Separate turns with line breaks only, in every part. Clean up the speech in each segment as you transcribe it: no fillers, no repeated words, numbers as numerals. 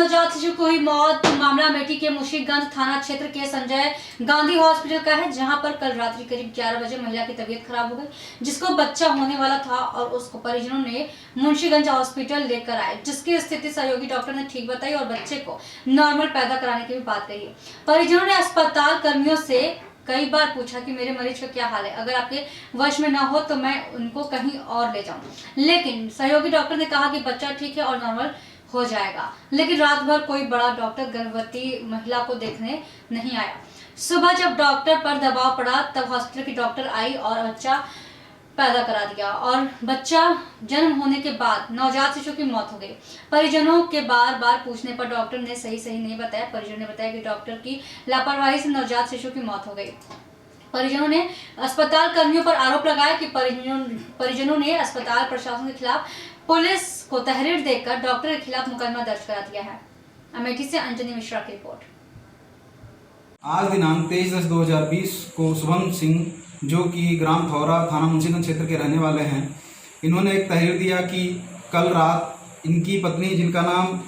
नवजात शिशु को हुई मौत। मामला अमेठी के मुंशीगंज थाना क्षेत्र के संजय गांधी हॉस्पिटल का है, जहां पर कल रात्रि करीब 11 बजे महिला की तबीयत खराब हो गई, जिसको बच्चा होने वाला था और उसको परिजनों ने मुंशीगंज हॉस्पिटल लेकर आए, जिसकी स्थिति सहयोगी डॉक्टर ने ठीक बताई और बच्चे को नॉर्मल पैदा कराने की भी बात कही। परिजनों ने अस्पताल कर्मियों से कई बार पूछा कि मेरे मरीज का क्या हाल है, अगर आपके वश में ना हो तो मैं उनको कहीं और ले जाऊं, लेकिन सहयोगी डॉक्टर ने कहा कि बच्चा ठीक है और नॉर्मल हो जाएगा। लेकिन रात भर कोई बड़ा डॉक्टर गर्भवती महिला को देखने नहीं आया। सुबह जब डॉक्टर पर दबाव पड़ा तब हॉस्पिटल की डॉक्टर आई और बच्चा पैदा करा दिया और बच्चा जन्म होने के बाद नवजात शिशु की मौत हो गई। परिजनों के बार बार पूछने पर डॉक्टर ने सही नहीं बताया। परिजनों ने बताया कि डॉक्टर की लापरवाही से नवजात शिशु की मौत हो गई। परिजनों ने अस्पताल कर्मियों पर आरोप लगाया कि परिजनों ने अस्पताल प्रशासन के खिलाफ पुलिस को तहरीर देकर डॉक्टर के खिलाफ मुकदमा दर्ज करा दिया है। अमेठी से अंजनी मिश्रा की रिपोर्ट।
आज दिनांक 23/10/2020 को शुभम सिंह, जो कि ग्राम थौरा थाना मुंशीगंज क्षेत्र के रहने वाले हैं, इन्होंने एक तहरीर दिया कि कल रात इनकी पत्नी, जिनका नाम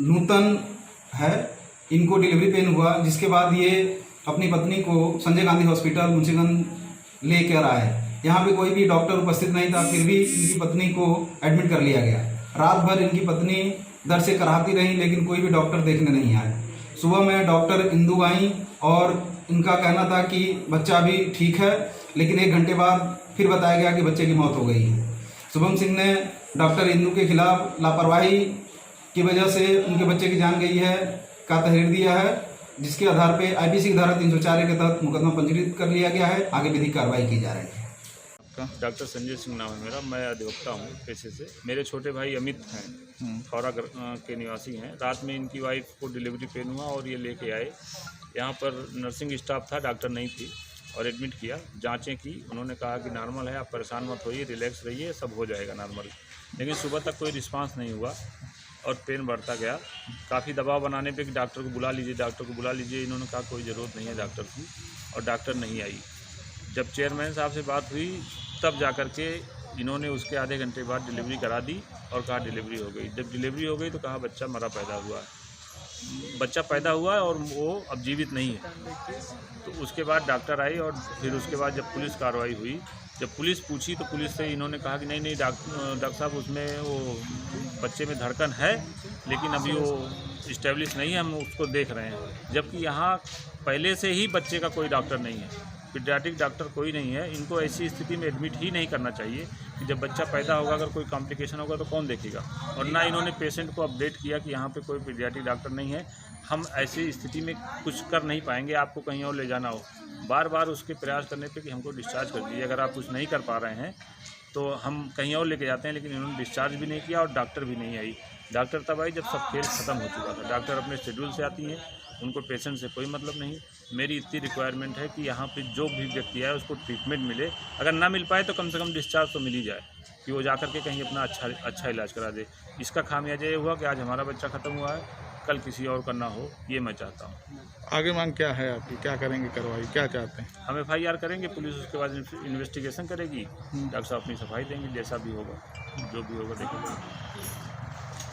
नूतन है, इनको डिलीवरी पेन हुआ, जिसके बाद ये अपनी पत्नी को संजय गांधी हॉस्पिटल मुंशीगंज लेकर आए। यहाँ पे कोई भी डॉक्टर उपस्थित नहीं था, फिर भी इनकी पत्नी को एडमिट कर लिया गया। रात भर इनकी पत्नी दर्द से कराहती रही, लेकिन कोई भी डॉक्टर देखने नहीं आए। सुबह में डॉक्टर इंदू आई और इनका कहना था कि बच्चा अभी ठीक है, लेकिन 1 घंटे बाद फिर बताया गया कि बच्चे की मौत हो गई है। शुभम सिंह ने डॉक्टर इंदू के खिलाफ लापरवाही की वजह से उनके बच्चे की जान गई है का तहरीर दिया है, जिसके आधार पर IPC की धारा 304 के तहत मुकदमा पंजीकृत कर लिया गया है। आगे विधिक कार्रवाई की जा रही है।
डॉक्टर संजय सिंह नाम है मेरा, मैं अधिवक्ता हूँ पेशे से। मेरे छोटे भाई अमित हैं, थौरा के निवासी हैं। रात में इनकी वाइफ को डिलीवरी पेन हुआ और ये लेके आए। यहाँ पर नर्सिंग स्टाफ था, डॉक्टर नहीं थी, और एडमिट किया, जांचें की। उन्होंने कहा कि नॉर्मल है, आप परेशान मत होइए, रिलैक्स रहिए, सब हो जाएगा नॉर्मल। लेकिन सुबह तक कोई रिस्पांस नहीं हुआ और पेन बढ़ता गया। काफ़ी दबाव बनाने पे कि डॉक्टर को बुला लीजिए, डॉक्टर को बुला लीजिए। इन्होंने कहा कोई ज़रूरत नहीं है डॉक्टर की, और डॉक्टर नहीं आई। जब चेयरमैन साहब से बात हुई तब जाकर के इन्होंने उसके आधे घंटे बाद डिलीवरी करा दी और कहा डिलीवरी हो गई। जब डिलीवरी हो गई तो कहा बच्चा मरा पैदा हुआ है। बच्चा पैदा हुआ और वो अब जीवित नहीं है। तो उसके बाद डॉक्टर आई और फिर उसके बाद जब पुलिस कार्रवाई हुई, जब पुलिस पूछी तो पुलिस से इन्होंने कहा कि नहीं डॉक्टर साहब, उसमें वो बच्चे में धड़कन है, लेकिन अभी वो इस्टेब्लिश नहीं है, हम उसको देख रहे हैं। जबकि यहाँ पहले से ही बच्चे का कोई डॉक्टर नहीं है, पीडियाट्रिक डॉक्टर कोई नहीं है। इनको ऐसी स्थिति में एडमिट ही नहीं करना चाहिए कि जब बच्चा पैदा होगा अगर कोई कॉम्प्लिकेशन होगा तो कौन देखेगा। और ना इन्होंने पेशेंट को अपडेट किया कि यहाँ पे कोई पीडियाट्रिक डॉक्टर नहीं है, हम ऐसी स्थिति में कुछ कर नहीं पाएंगे, आपको कहीं और ले जाना हो। बार बार उसके प्रयास करने पे कि हमको डिस्चार्ज कर दीजिए, अगर आप कुछ नहीं कर पा रहे हैं तो हम कहीं और लेके जाते हैं। लेकिन इन्होंने डिस्चार्ज भी नहीं किया और डॉक्टर भी नहीं आई। डॉक्टर तब आई जब सब खेल ख़त्म हो चुका था। डॉक्टर अपने शेड्यूल से आती हैं, उनको पेशेंट से कोई मतलब नहीं। मेरी इतनी रिक्वायरमेंट है कि यहाँ पे जो भी व्यक्ति है उसको ट्रीटमेंट मिले, अगर ना मिल पाए तो कम से कम डिस्चार्ज तो मिल ही जाए, कि वो जाकर के कहीं अपना अच्छा इलाज करा दे। इसका खामियाजा ये हुआ कि आज हमारा बच्चा ख़त्म हुआ है, कल किसी और का ना हो, ये मैं चाहता हूँ।
आगे मांग क्या है आपकी, क्या करेंगे कार्रवाई, क्या चाहते हैं?
हम FIR करेंगे, पुलिस उसके बाद इन्वेस्टिगेशन करेगी, डॉक्टर साहब अपनी सफाई देंगे, जैसा भी होगा, जो भी होगा देखेंगे।